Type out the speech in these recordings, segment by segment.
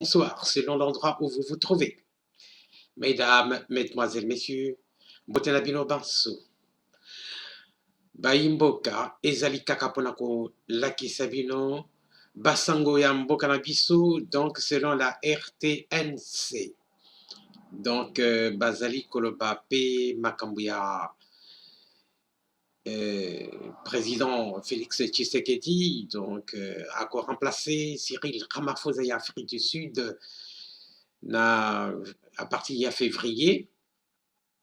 Bonsoir, selon l'endroit où vous vous trouvez. Mesdames, Mesdemoiselles, Messieurs, Mbotena bino banso. Baimboka, ezali kaka mpona kolakisa bino basango ya mboka na biso, donc selon la RTNC. Donc bazali koloba pe makambo ya président Félix Tshisekedi, donc a remplacé Cyril Ramaphosa ya Afrique du Sud à partir de février.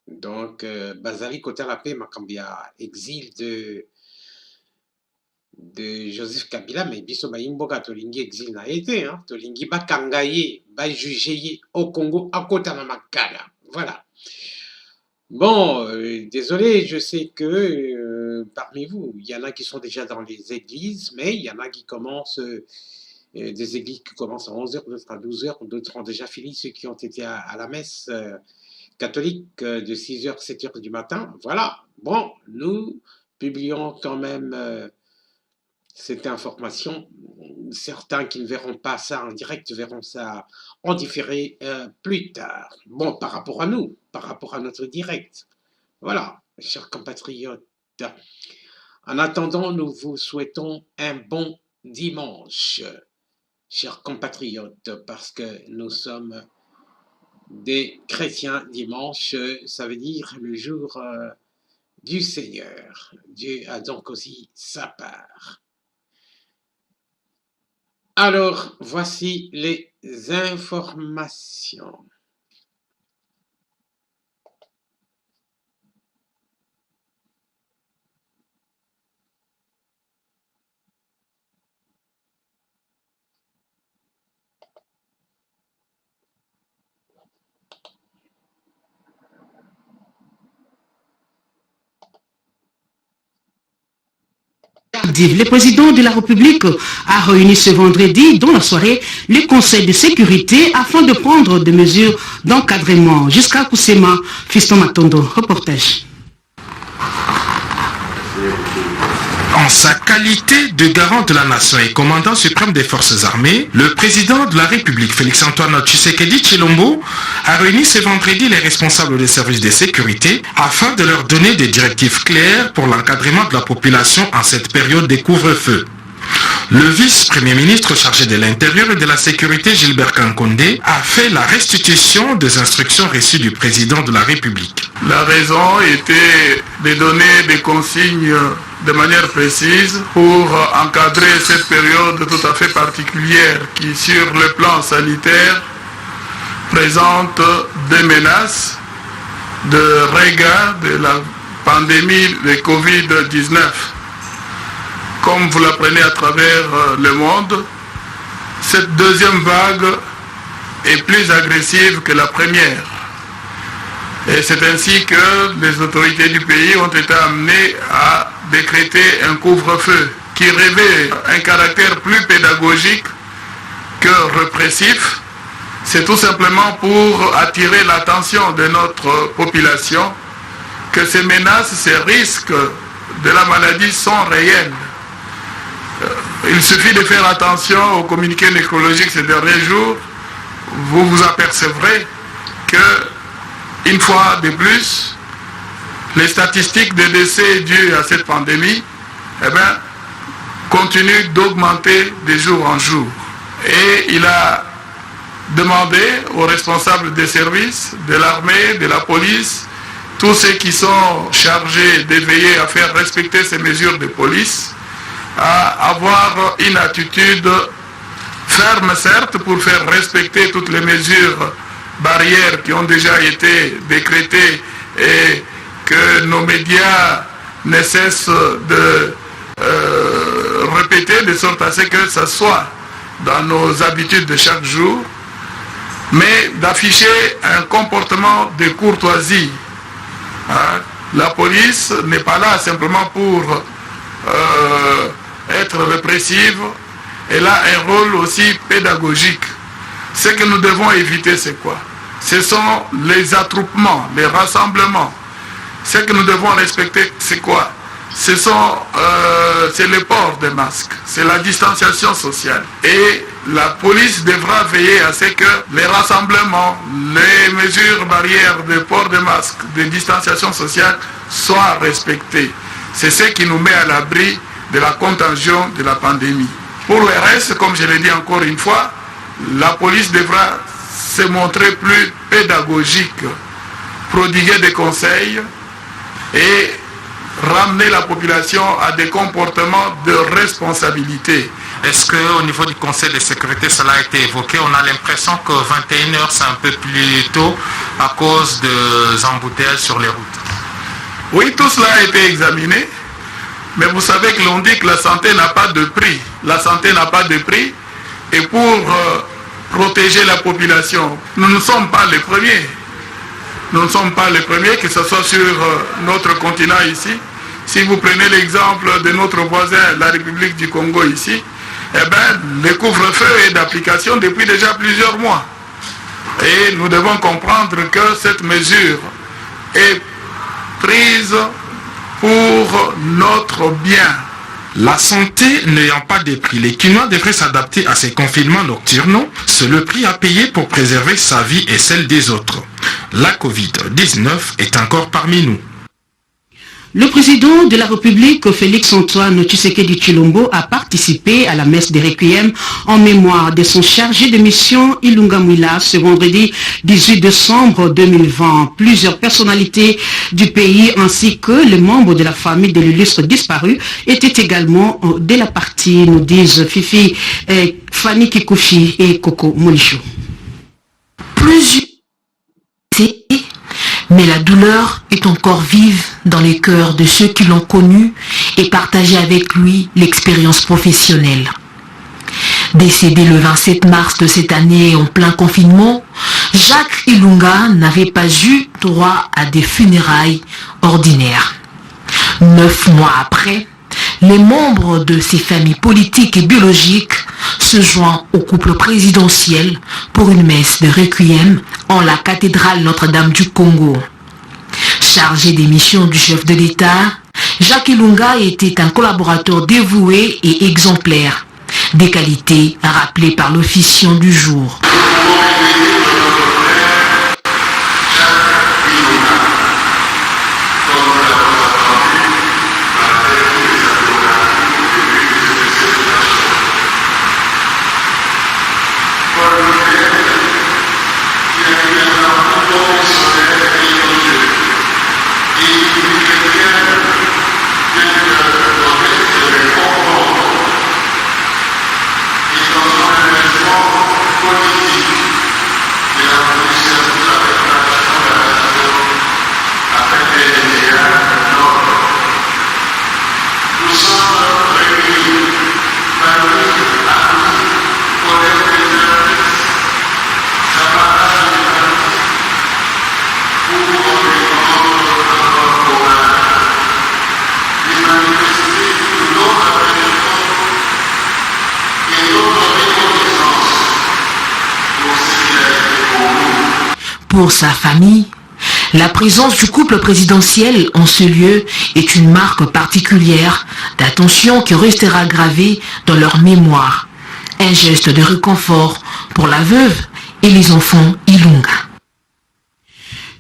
Donc bazali kota la paix makambia exil de Joseph Kabila, mais biso baimboka tolingi exil na été, hein, tolingi bakangaye, ba jugé au Congo à kota na makala. Voilà. Bon, désolé, je sais que parmi vous, il y en a qui sont déjà dans les églises, mais il y en a qui commencent, des églises qui commencent à 11h, d'autres à 12h, d'autres ont déjà fini, ceux qui ont été à la messe catholique de 6h, 7h du matin. Voilà. Bon, nous publions quand même cette information. Certains qui ne verront pas ça en direct verront ça en différé plus tard. Bon, par rapport à nous, par rapport à notre direct. Voilà, chers compatriotes. En attendant, nous vous souhaitons un bon dimanche, chers compatriotes, parce que nous sommes des chrétiens dimanche, ça veut dire le jour du Seigneur. Dieu a donc aussi sa part. Alors, voici les informations. Le président de la République a réuni ce vendredi, dans la soirée, le Conseil de sécurité afin de prendre des mesures d'encadrement. Jusqu'à Koussema, Fiston Matondo, reportage. En sa qualité de garant de la nation et commandant suprême des forces armées, le président de la République, Félix-Antoine Tshisekedi Tshilombo, a réuni ce vendredi les responsables des services de sécurité afin de leur donner des directives claires pour l'encadrement de la population en cette période de couvre-feu. Le vice-premier ministre chargé de l'Intérieur et de la Sécurité, Gilbert Kankondé, a fait la restitution des instructions reçues du président de la République. La raison était de donner des consignes de manière précise pour encadrer cette période tout à fait particulière qui, sur le plan sanitaire, présente des menaces de regard de la pandémie de Covid-19. Comme vous l'apprenez à travers le monde, cette deuxième vague est plus agressive que la première. Et c'est ainsi que les autorités du pays ont été amenées à décréter un couvre-feu qui revêt un caractère plus pédagogique que répressif. C'est tout simplement pour attirer l'attention de notre population que ces menaces, ces risques de la maladie sont réels. Il suffit de faire attention aux communiqués nécrologiques ces derniers jours. Vous vous apercevrez que, une fois de plus, les statistiques de décès dus à cette pandémie continuent d'augmenter de jour en jour. Et il a demandé aux responsables des services, de l'armée, de la police, tous ceux qui sont chargés de veiller à faire respecter ces mesures de police, à avoir une attitude ferme, certes, pour faire respecter toutes les mesures barrières qui ont déjà été décrétées et que nos médias ne cessent de répéter de sorte à ce que ça soit dans nos habitudes de chaque jour, mais d'afficher un comportement de courtoisie. La police n'est pas là simplement pour être répressive, elle a un rôle aussi pédagogique. Ce que nous devons éviter, c'est quoi? Ce sont les attroupements, les rassemblements. Ce que nous devons respecter, c'est quoi? c'est le port des masques, c'est la distanciation sociale. Et la police devra veiller à ce que les rassemblements, les mesures barrières de port de masques, de distanciation sociale soient respectées. C'est ce qui nous met à l'abri de la contagion de la pandémie. Pour le reste, comme je l'ai dit encore une fois, la police devra se montrer plus pédagogique, prodiguer des conseils et ramener la population à des comportements de responsabilité. Est-ce qu'au niveau du Conseil de sécurité, cela a été évoqué? On a l'impression que 21h, c'est un peu plus tôt à cause des embouteillages sur les routes. Oui, tout cela a été examiné, mais vous savez que l'on dit que la santé n'a pas de prix. La santé n'a pas de prix, et pour protéger la population, nous ne sommes pas les premiers. Nous ne sommes pas les premiers, que ce soit sur notre continent ici. Si vous prenez l'exemple de notre voisin, la République du Congo ici, eh bien, le couvre-feu est d'application depuis déjà plusieurs mois. Et nous devons comprendre que cette mesure est prise pour notre bien. La santé n'ayant pas de prix, les Kinois devraient s'adapter à ces confinements nocturnaux. C'est le prix à payer pour préserver sa vie et celle des autres. La Covid-19 est encore parmi nous. Le président de la République, Félix-Antoine Tshisekedi Tshilombo, a participé à la messe des Requiem en mémoire de son chargé de mission Ilunga Mwila ce vendredi 18 décembre 2020. Plusieurs personnalités du pays ainsi que les membres de la famille de l'illustre disparu étaient également de la partie, nous disent Fifi, Fanny Kikuchi et Coco Molichou. Plusieurs, mais la douleur est encore vive dans les cœurs de ceux qui l'ont connu et partagé avec lui l'expérience professionnelle. Décédé le 27 mars de cette année en plein confinement, Jacques Ilunga n'avait pas eu droit à des funérailles ordinaires. 9 mois après, les membres de ses familles politiques et biologiques se joignent au couple présidentiel pour une messe de requiem en la cathédrale Notre-Dame du Congo. Chargé des missions du chef de l'État, Jacques Ilunga était un collaborateur dévoué et exemplaire, des qualités rappelées par l'officiant du jour. Pour sa famille, la présence du couple présidentiel en ce lieu est une marque particulière d'attention qui restera gravée dans leur mémoire. Un geste de réconfort pour la veuve et les enfants Ilunga.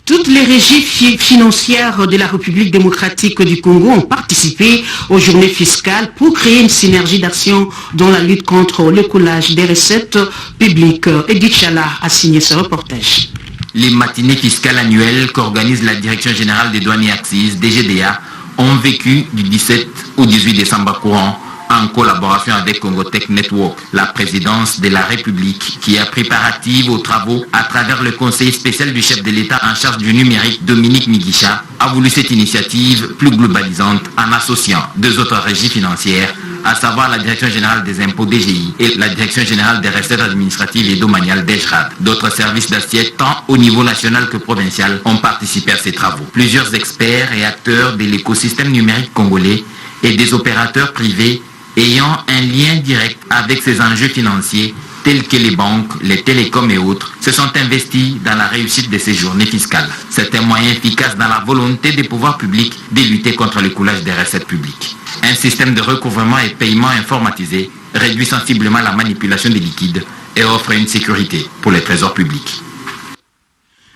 Toutes les régies financières de la République démocratique du Congo ont participé aux journées fiscales pour créer une synergie d'action dans la lutte contre le coulage des recettes publiques. Edith Chala a signé ce reportage. Les matinées fiscales annuelles qu'organise la Direction générale des douanes et accises, DGDA, ont vécu du 17 au 18 décembre courant en collaboration avec Congotech Network, la présidence de la République qui a préparative aux travaux à travers le conseil spécial du chef de l'État en charge du numérique, Dominique Migisha, a voulu cette initiative plus globalisante en associant deux autres régies financières, à savoir la Direction générale des impôts DGI et la Direction générale des recettes administratives et domaniales DGRAD. D'autres services d'assiette, tant au niveau national que provincial, ont participé à ces travaux. Plusieurs experts et acteurs de l'écosystème numérique congolais et des opérateurs privés ayant un lien direct avec ces enjeux financiers tels que les banques, les télécoms et autres, se sont investis dans la réussite de ces journées fiscales. C'est un moyen efficace dans la volonté des pouvoirs publics de lutter contre le coulage des recettes publiques. Un système de recouvrement et paiement informatisé réduit sensiblement la manipulation des liquides et offre une sécurité pour les trésors publics.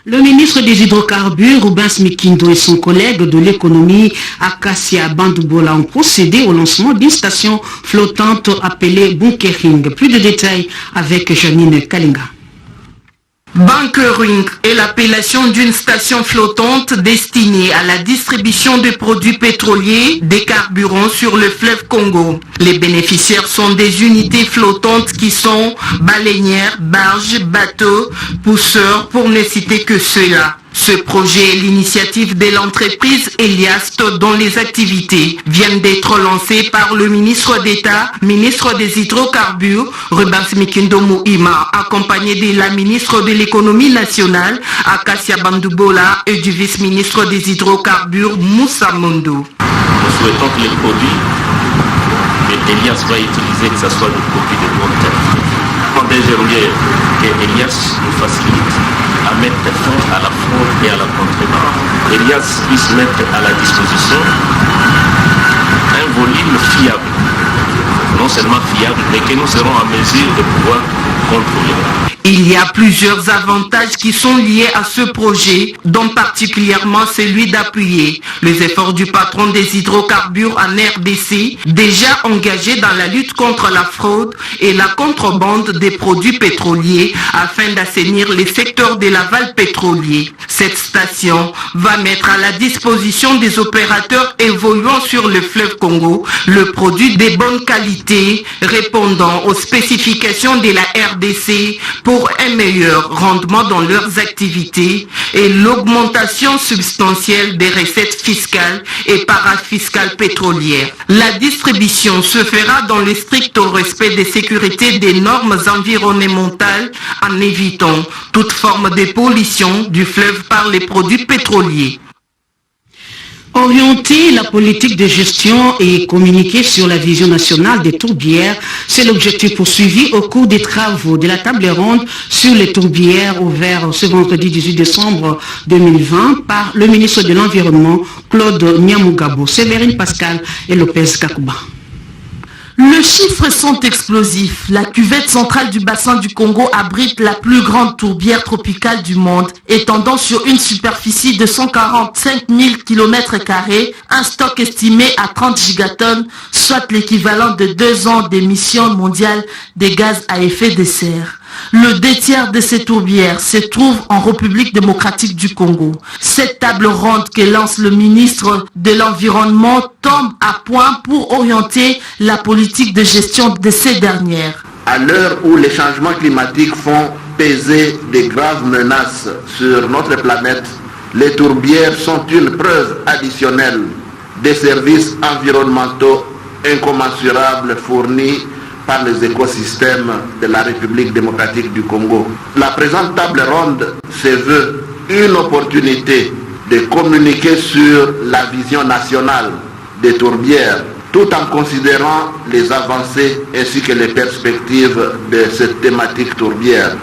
Le ministre des Hydrocarbures, Rubens Mikindo, et son collègue de l'économie, Acacia Bandoubola, ont procédé au lancement d'une station flottante appelée Bunkering. Plus de détails avec Janine Kalinga. Bunkering est l'appellation d'une station flottante destinée à la distribution de produits pétroliers, des carburants sur le fleuve Congo. Les bénéficiaires sont des unités flottantes qui sont baleinières, barges, bateaux, pousseurs, pour ne citer que ceux-là. Ce projet est l'initiative de l'entreprise Eliast, dont les activités viennent d'être lancées par le ministre d'État, ministre des Hydrocarbures, Rubens Mikindo Mouima, accompagné de la ministre de l'Économie nationale, Acacia Bandoubola, et du vice-ministre des Hydrocarbures, Moussa Mondo. Nous souhaitons que les produits que Elias va utiliser, que ce soit des produits de bonne qualité. J'aimerais que Elias nous facilite à mettre fin à la fraude et à la contrebande. Elias puisse mettre à la disposition un volume fiable, non seulement fiable, mais que nous serons en mesure de pouvoir contrôler. Il y a plusieurs avantages qui sont liés à ce projet, dont particulièrement celui d'appuyer les efforts du patron des hydrocarbures en RDC, déjà engagé dans la lutte contre la fraude et la contrebande des produits pétroliers afin d'assainir les secteurs de l'aval pétrolier. Cette station va mettre à la disposition des opérateurs évoluant sur le fleuve Congo le produit de bonne qualité répondant aux spécifications de la RDC pour un meilleur rendement dans leurs activités et l'augmentation substantielle des recettes fiscales et parafiscales pétrolières. La distribution se fera dans le strict respect des sécurités des normes environnementales en évitant toute forme de pollution du fleuve par les produits pétroliers. Orienter la politique de gestion et communiquer sur la vision nationale des tourbières, c'est l'objectif poursuivi au cours des travaux de la table ronde sur les tourbières ouvert ce vendredi 18 décembre 2020 par le ministre de l'Environnement Claude Nyamugabo, Séverine Pascal et Lopez Kakouba. Les chiffres sont explosifs. La cuvette centrale du bassin du Congo abrite la plus grande tourbière tropicale du monde, étendant sur une superficie de 145 000 km², un stock estimé à 30 gigatonnes, soit l'équivalent de 2 ans d'émissions mondiales des gaz à effet de serre. Le 2/3 de ces tourbières se trouve en République démocratique du Congo. Cette table ronde que lance le ministre de l'Environnement tombe à point pour orienter la politique de gestion de ces dernières. À l'heure où les changements climatiques font peser de graves menaces sur notre planète, les tourbières sont une preuve additionnelle des services environnementaux incommensurables fournis par les écosystèmes de la République démocratique du Congo. La présente table ronde se veut une opportunité de communiquer sur la vision nationale des tourbières, tout en considérant les avancées ainsi que les perspectives de cette thématique tourbière.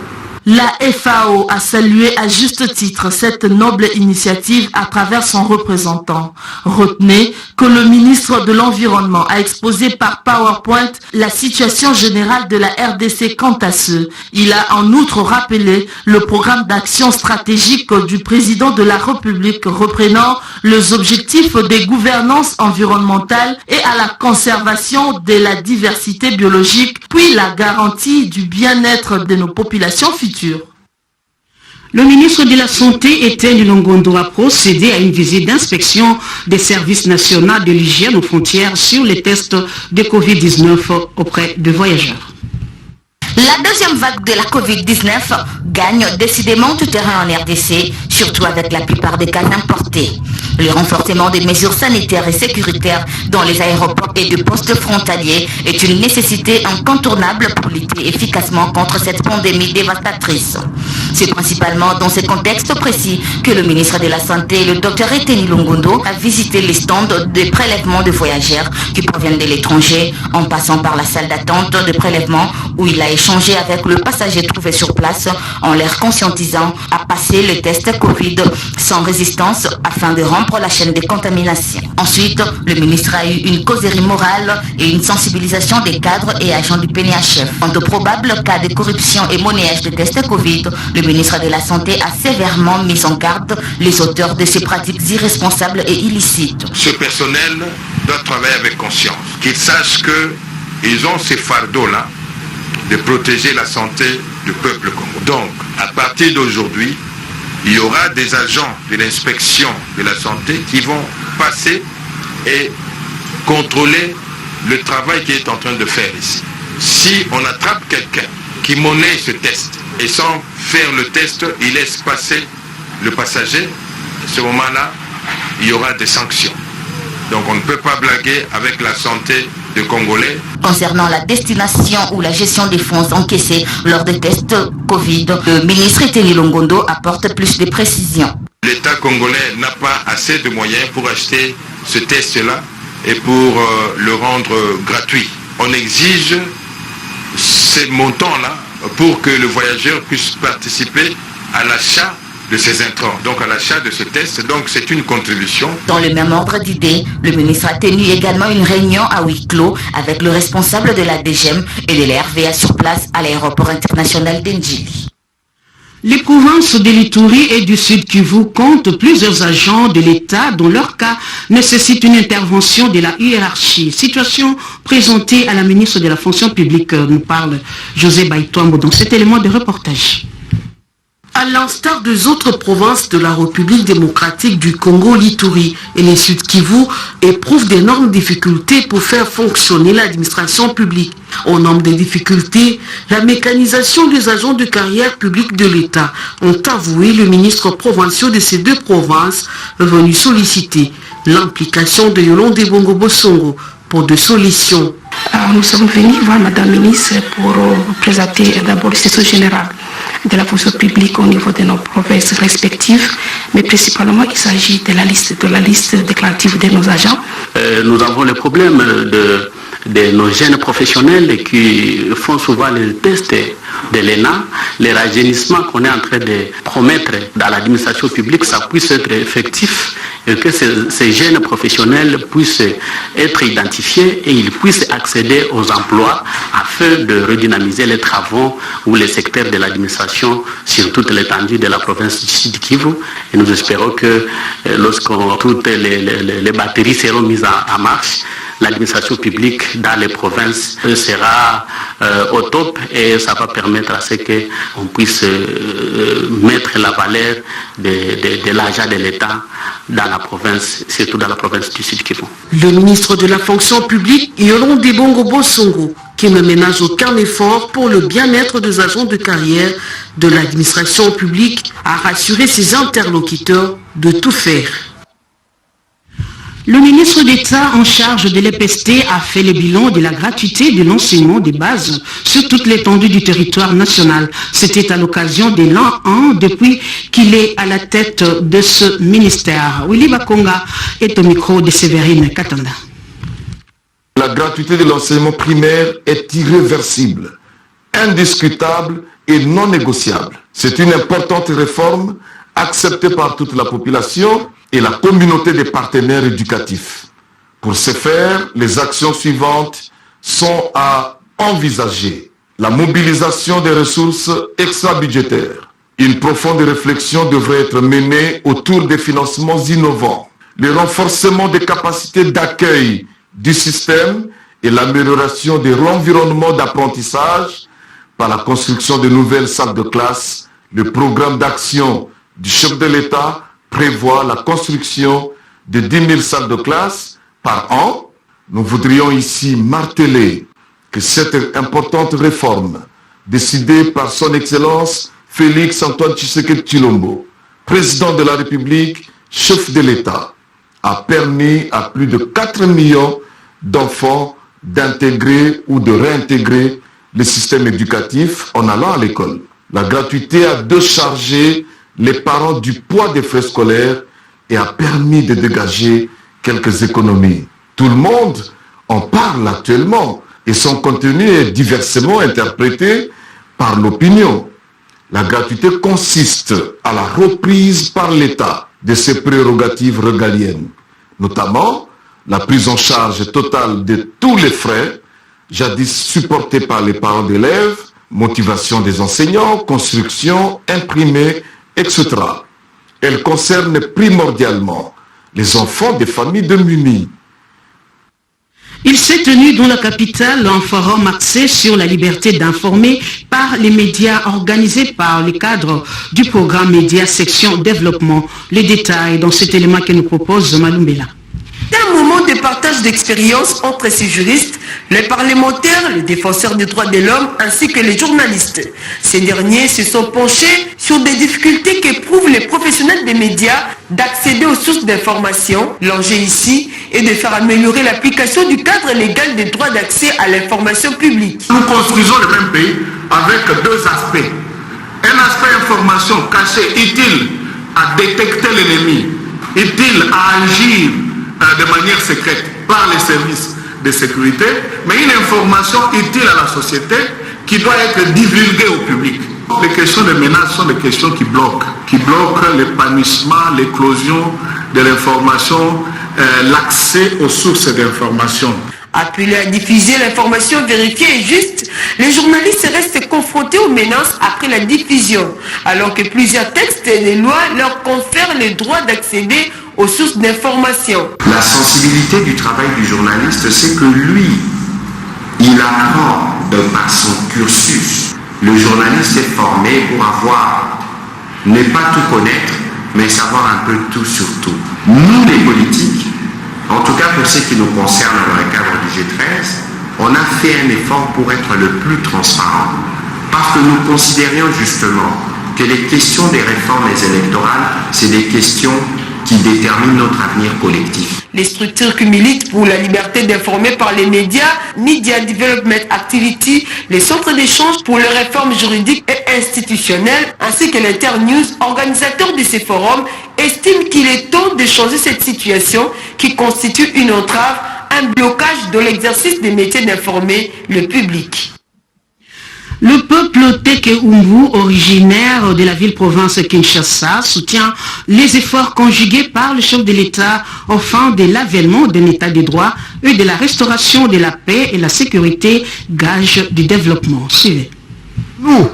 La FAO a salué à juste titre cette noble initiative à travers son représentant. Retenez que le ministre de l'Environnement a exposé par PowerPoint la situation générale de la RDC quant à ce. Il a en outre rappelé le programme d'action stratégique du président de la République reprenant les objectifs de gouvernance environnementale et à la conservation de la diversité biologique, puis la garantie du bien-être de nos populations futures. Le ministre de la Santé, Étienne Longondo, a procédé à une visite d'inspection des services nationaux de l'hygiène aux frontières sur les tests de Covid-19 auprès de voyageurs. La deuxième vague de la Covid-19 gagne décidément tout terrain en RDC, surtout avec la plupart des cas importés. Le renforcement des mesures sanitaires et sécuritaires dans les aéroports et de postes frontaliers est une nécessité incontournable pour lutter efficacement contre cette pandémie dévastatrice. C'est principalement dans ce contexte précis que le ministre de la Santé, le Dr Eteni Longondo, a visité les stands de prélèvement de voyageurs qui proviennent de l'étranger, en passant par la salle d'attente de prélèvement où il a échangé avec le passager trouvé sur place en leur conscientisant à passer le test Covid sans résistance afin de rompre la chaîne de contamination. Ensuite, le ministre a eu une causerie morale et une sensibilisation des cadres et agents du PNHF. Quant au probable cas de corruption et monnayage de tests Covid, le ministre de la Santé a sévèrement mis en garde les auteurs de ces pratiques irresponsables et illicites. Ce personnel doit travailler avec conscience, qu'ils sachent qu'ils ont ces fardeaux-là de protéger la santé du peuple congolais. Donc, à partir d'aujourd'hui, il y aura des agents de l'inspection de la santé qui vont passer et contrôler le travail qui est en train de faire ici. Si on attrape quelqu'un qui monnaie ce test et sans faire le test, il laisse passer le passager, à ce moment-là, il y aura des sanctions. Donc on ne peut pas blaguer avec la santé des Congolais. Concernant la destination ou la gestion des fonds encaissés lors des tests Covid, le ministre Eteni Longondo apporte plus de précisions. L'État congolais n'a pas assez de moyens pour acheter ce test-là et pour le rendre gratuit. On exige ces montants-là pour que le voyageur puisse participer à l'achat de ces intrants, donc à l'achat de ce test, donc c'est une contribution. Dans le même ordre d'idées, le ministre a tenu également une réunion à huis clos avec le responsable de la DGM et de la RVA sur place à l'aéroport international d'Ndjili. Les provinces de l'Ituri et du Sud Kivu comptent plusieurs agents de l'État dont leur cas nécessite une intervention de la hiérarchie. Situation présentée à la ministre de la fonction publique, nous parle José Baïtouambo dans cet élément de reportage. À l'instar des autres provinces de la République démocratique du Congo, l'Ituri et les Sud Kivu éprouvent d'énormes difficultés pour faire fonctionner l'administration publique. Au nombre des difficultés, la mécanisation des agents de carrière publique de l'État ont avoué le ministre provincial de ces deux provinces venu solliciter l'implication de Yolande Bongo Bosongo pour des solutions. Nous sommes venus voir Madame la ministre pour présenter d'abord le situation générale de la fonction publique au niveau de nos provinces respectives, mais principalement il s'agit de la liste déclarative de nos agents. Nous avons le problème de nos jeunes professionnels qui font souvent les tests de l'ENA, les rajeunissements qu'on est en train de promettre dans l'administration publique, ça puisse être effectif et que ces jeunes professionnels puissent être identifiés et ils puissent accéder aux emplois afin de redynamiser les travaux ou les secteurs de l'administration sur toute l'étendue de la province du Sud Kivu. Et nous espérons que lorsque toutes les batteries seront mises en marche, l'administration publique dans les provinces sera au top et ça va permettre à ce qu'on puisse mettre la valeur de l'argent de l'État dans la province, surtout dans la province du Sud Kivu. Le ministre de la fonction publique, Yolande Bongo Bosongo, qui ne ménage aucun effort pour le bien-être des agents de carrière de l'administration publique, a rassuré ses interlocuteurs de tout faire. Le ministre d'État en charge de l'EPST a fait le bilan de la gratuité de l'enseignement des bases sur toute l'étendue du territoire national. C'était à l'occasion de l'an 1 depuis qu'il est à la tête de ce ministère. Willy Bakonga est au micro de Séverine Katanda. La gratuité de l'enseignement primaire est irréversible, indiscutable et non négociable. C'est une importante réforme acceptée par toute la population et la communauté des partenaires éducatifs. Pour ce faire, les actions suivantes sont à envisager. La mobilisation des ressources extra-budgétaires. Une profonde réflexion devrait être menée autour des financements innovants. Le renforcement des capacités d'accueil du système et l'amélioration de l'environnement d'apprentissage par la construction de nouvelles salles de classe. Le programme d'action du chef de l'État prévoit la construction de 10 000 salles de classe par an. Nous voudrions ici marteler que cette importante réforme, décidée par son Excellence Félix Antoine Tshisekedi Tshilombo, président de la République, chef de l'État, a permis à plus de 4 millions d'enfants d'intégrer ou de réintégrer le système éducatif en allant à l'école. La gratuité a déchargé les parents du poids des frais scolaires et a permis de dégager quelques économies. Tout le monde en parle actuellement et son contenu est diversement interprété par l'opinion. La gratuité consiste à la reprise par l'État de ses prérogatives régaliennes, notamment la prise en charge totale de tous les frais, jadis supportés par les parents d'élèves, motivation des enseignants, construction, imprimé, etc. Elle concerne primordialement les enfants des familles démunies. Il s'est tenu dans la capitale un forum axé sur la liberté d'informer par les médias organisé par les cadres du programme Média Section Développement. Les détails dans cet élément que nous propose Malumbela. Un moment de partage d'expérience entre ces juristes, les parlementaires, les défenseurs des droits de l'homme ainsi que les journalistes. Ces derniers se sont penchés sur des difficultés qu'éprouvent les professionnels des médias d'accéder aux sources d'information. L'enjeu ici est de faire améliorer l'application du cadre légal des droits d'accès à l'information publique. Nous construisons le même pays avec deux aspects. Un aspect information caché, utile à détecter l'ennemi, utile à agir de manière secrète par les services de sécurité, mais une information utile à la société qui doit être divulguée au public. Les questions de menaces sont des questions qui bloquent l'épanouissement, l'éclosion de l'information, l'accès aux sources d'information. Appelés à diffuser l'information vérifiée et juste, les journalistes restent confrontés aux menaces après la diffusion, alors que plusieurs textes et les lois leur confèrent le droit d'accéder aux sources d'information. La sensibilité du travail du journaliste, c'est que lui, il apprend par son cursus. Le journaliste est formé pour ne pas tout connaître, mais savoir un peu tout sur tout. Nous, les politiques, en tout cas pour ce qui nous concerne dans le cadre du G13, on a fait un effort pour être le plus transparent, parce que nous considérions justement que les questions des réformes électorales, c'est des questions qui déterminent notre avenir collectif. Les structures qui militent pour la liberté d'informer par les médias, Media Development Activity, les centres d'échange pour les réformes juridiques et institutionnelles, ainsi que l'Internews, organisateur de ces forums, estiment qu'il est temps de changer cette situation qui constitue une entrave, un blocage de l'exercice des métiers d'informer le public. Le peuple Teke Umbu, originaire de la ville-province Kinshasa, soutient les efforts conjugués par le chef de l'État au fin de l'avènement d'un État de droit et de la restauration de la paix et la sécurité, gage du développement. Suivez. Nous,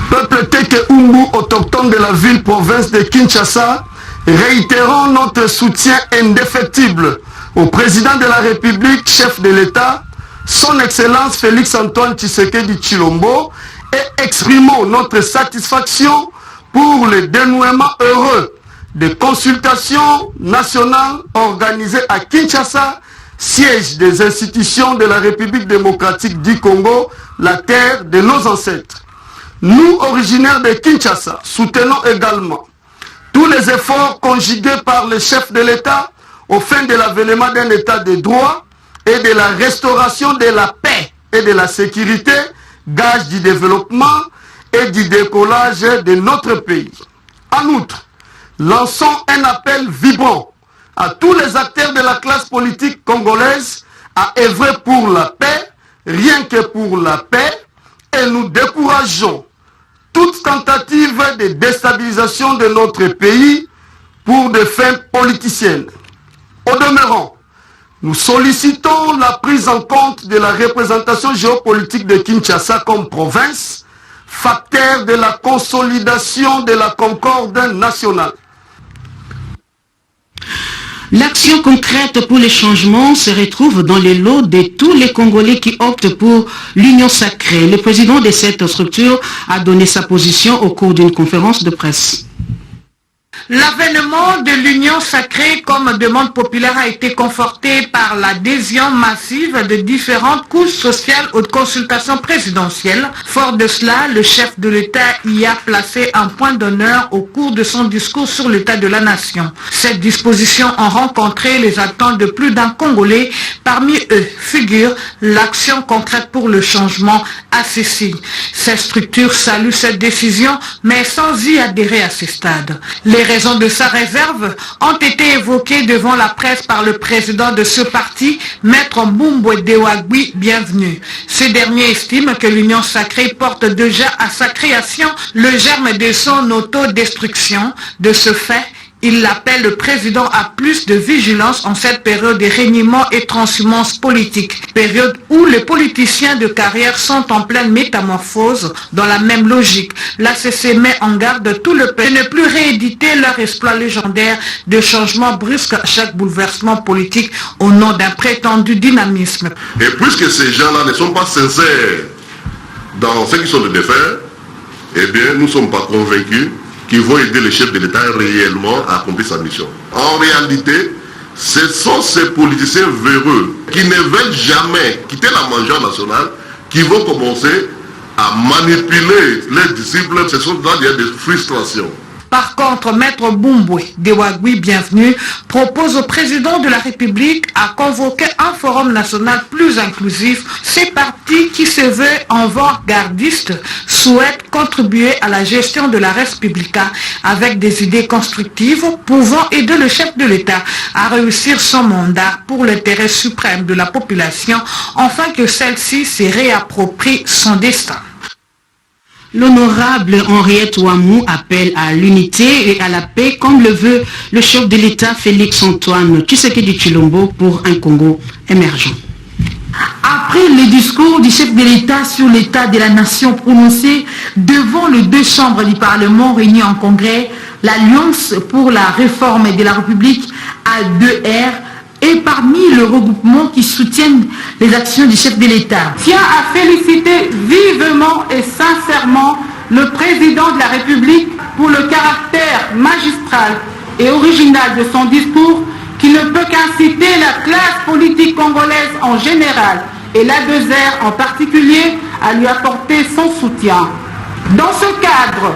peuple Teke Umbu, autochtone de la ville-province de Kinshasa, réitérons notre soutien indéfectible au président de la République, chef de l'État, son Excellence Félix-Antoine Tshisekedi Tshilombo, et exprimons notre satisfaction pour le dénouement heureux des consultations nationales organisées à Kinshasa, siège des institutions de la République démocratique du Congo, la terre de nos ancêtres. Nous, originaires de Kinshasa, soutenons également tous les efforts conjugués par le chef de l'État au fin de l'avènement d'un État de droit et de la restauration de la paix et de la sécurité, gage du développement et du décollage de notre pays. En outre, lançons un appel vibrant à tous les acteurs de la classe politique congolaise à œuvrer pour la paix, rien que pour la paix, et nous décourageons toute tentative de déstabilisation de notre pays pour des fins politiciennes. Au demeurant, nous sollicitons la prise en compte de la représentation géopolitique de Kinshasa comme province, facteur de la consolidation de la concorde nationale. L'action concrète pour les changements se retrouve dans les lots de tous les Congolais qui optent pour l'union sacrée. Le président de cette structure a donné sa position au cours d'une conférence de presse. L'avènement de l'Union sacrée comme demande populaire a été conforté par l'adhésion massive de différentes couches sociales aux consultations présidentielles. Fort de cela, le chef de l'État y a placé un point d'honneur au cours de son discours sur l'état de la nation. Cette disposition a rencontré les attentes de plus d'un Congolais. Parmi eux figure l'action concrète pour le changement ACC. Ces structures saluent cette décision, mais sans y adhérer à ce stade. Les raisons de sa réserve ont été évoquées devant la presse par le président de ce parti, Maître Mbumbwe Dewagui, bienvenu. Ce dernier estime que l'Union sacrée porte déjà à sa création le germe de son autodestruction. De ce fait, il appelle le président à plus de vigilance en cette période de reniement et transhumance politique, période où les politiciens de carrière sont en pleine métamorphose dans la même logique. L'ACC met en garde tout le pays de ne plus rééditer leur exploit légendaire de changement brusque à chaque bouleversement politique au nom d'un prétendu dynamisme. Et puisque ces gens-là ne sont pas sincères dans ce qu'ils sont de défaire, eh bien nous ne sommes pas convaincus qui vont aider le chef de l'État réellement à accomplir sa mission. En réalité, ce sont ces politiciens véreux qui ne veulent jamais quitter la mangeoire nationale qui vont commencer à manipuler les disciples. Ce sont là des frustrations. Par contre, Maître Mbumbwe Dewagui, bienvenu, propose au président de la République à convoquer un forum national plus inclusif. Ces partis qui se veulent avant-gardistes souhaitent contribuer à la gestion de la res publica avec des idées constructives pouvant aider le chef de l'État à réussir son mandat pour l'intérêt suprême de la population, afin que celle-ci se réapproprie son destin. L'honorable Henriette Ouamou appelle à l'unité et à la paix comme le veut le chef de l'État Félix-Antoine Tshisekedi Tshilombo pour un Congo émergent. Après le discours du chef de l'État sur l'état de la nation prononcé devant les deux chambres du Parlement réunies en congrès, l'Alliance pour la réforme de la République A2R est parmi le regroupement qui soutiennent les actions du chef de l'État. Tient à féliciter vivement et sincèrement le président de la République pour le caractère magistral et original de son discours qui ne peut qu'inciter la classe politique congolaise en général et l'A2R en particulier à lui apporter son soutien. Dans ce cadre,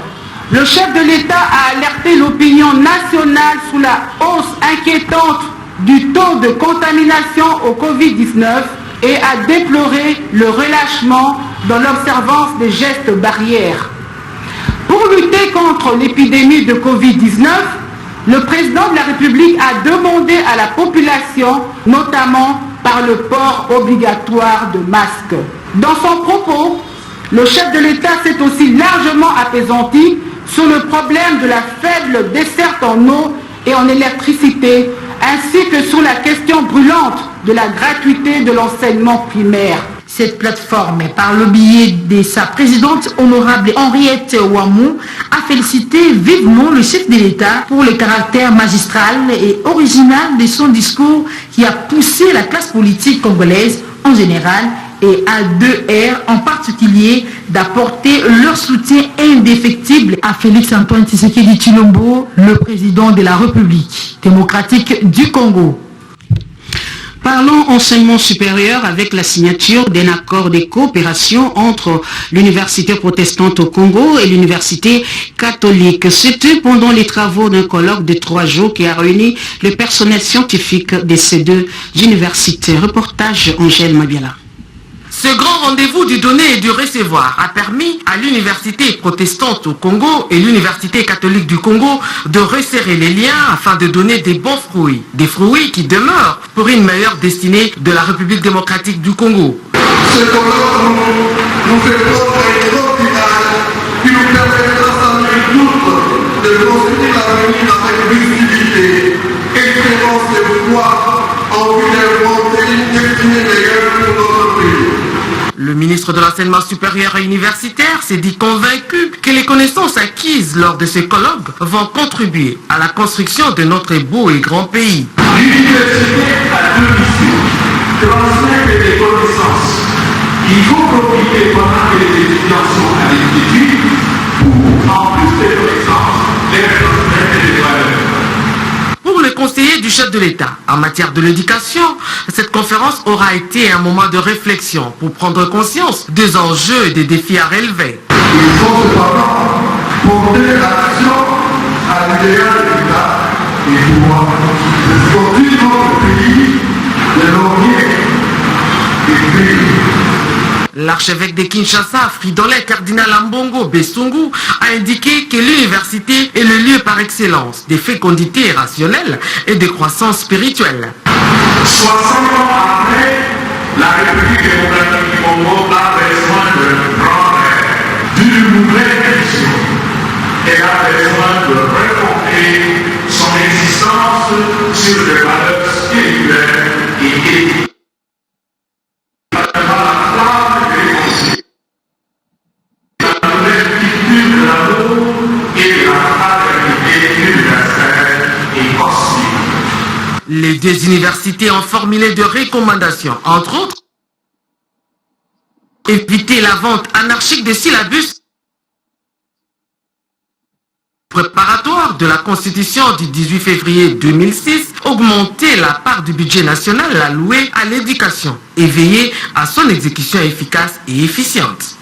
le chef de l'État a alerté l'opinion nationale sur la hausse inquiétante du taux de contamination au Covid-19 et a déploré le relâchement dans l'observance des gestes barrières. Pour lutter contre l'épidémie de Covid-19, le président de la République a demandé à la population, notamment par le port obligatoire de masques. Dans son propos, le chef de l'État s'est aussi largement apaisanti sur le problème de la faible desserte en eau et en électricité, ainsi que sur la question brûlante de la gratuité de l'enseignement primaire. Cette plateforme, par le biais de sa présidente honorable Henriette Ouamou, a félicité vivement le chef de l'État pour le caractère magistral et original de son discours qui a poussé la classe politique congolaise en général et A2R en particulier d'apporter leur soutien indéfectible à Félix-Antoine Tshisekedi Tshilombo, le président de la République démocratique du Congo. Parlons enseignement supérieur avec la signature d'un accord de coopération entre l'université protestante au Congo et l'université catholique. C'était pendant les travaux d'un colloque de 3 jours qui a réuni le personnel scientifique de ces deux universités. Reportage Angèle Mabiala. Ce grand rendez-vous du donner et du recevoir a permis à l'université protestante au Congo et l'université catholique du Congo de resserrer les liens afin de donner des bons fruits. Des fruits qui demeurent pour une meilleure destinée de la République démocratique du Congo. Ce colloque nous fait prendre un grand final qui nous permettra sans nul doute de construire l'avenir avec lucidité, espérance et foi en vue d'inventer une destinée meilleure pour notre pays. Le ministre de l'enseignement supérieur et universitaire s'est dit convaincu que les connaissances acquises lors de ces colloques vont contribuer à la construction de notre beau et grand pays. L'université a deux missions. Transmettre des connaissances. Il faut profiter pendant que les étudiants sont à l'étude pour, en plus des connaissances, les transmettre des valeurs. du chef de l'État en matière de l'éducation, cette conférence aura été un moment de réflexion pour prendre conscience des enjeux et des défis à relever. Il faut cependant porter l'action à l'idéal de l'État et pouvoir sortir notre pays de l'aurier et puis. L'archevêque de Kinshasa, Fridolin Cardinal Ambongo Besungu, a indiqué que l'université est le lieu par excellence des fécondités rationnelles et de croissance spirituelle. 60 ans après, la République démocratique du Congo a besoin de prendre d'une nouvelle vision. Elle a besoin de reconquérir son existence sur des valeurs spirituelles et éthiques. Les deux universités ont formulé des recommandations, entre autres, éviter la vente anarchique des syllabus préparatoires de la Constitution du 18 février 2006, augmenter la part du budget national alloué à l'éducation et veiller à son exécution efficace et efficiente.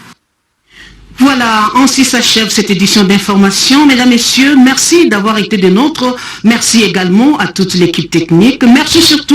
Voilà, ainsi s'achève cette édition d'information. Mesdames, Messieurs, merci d'avoir été des nôtres. Merci également à toute l'équipe technique. Merci surtout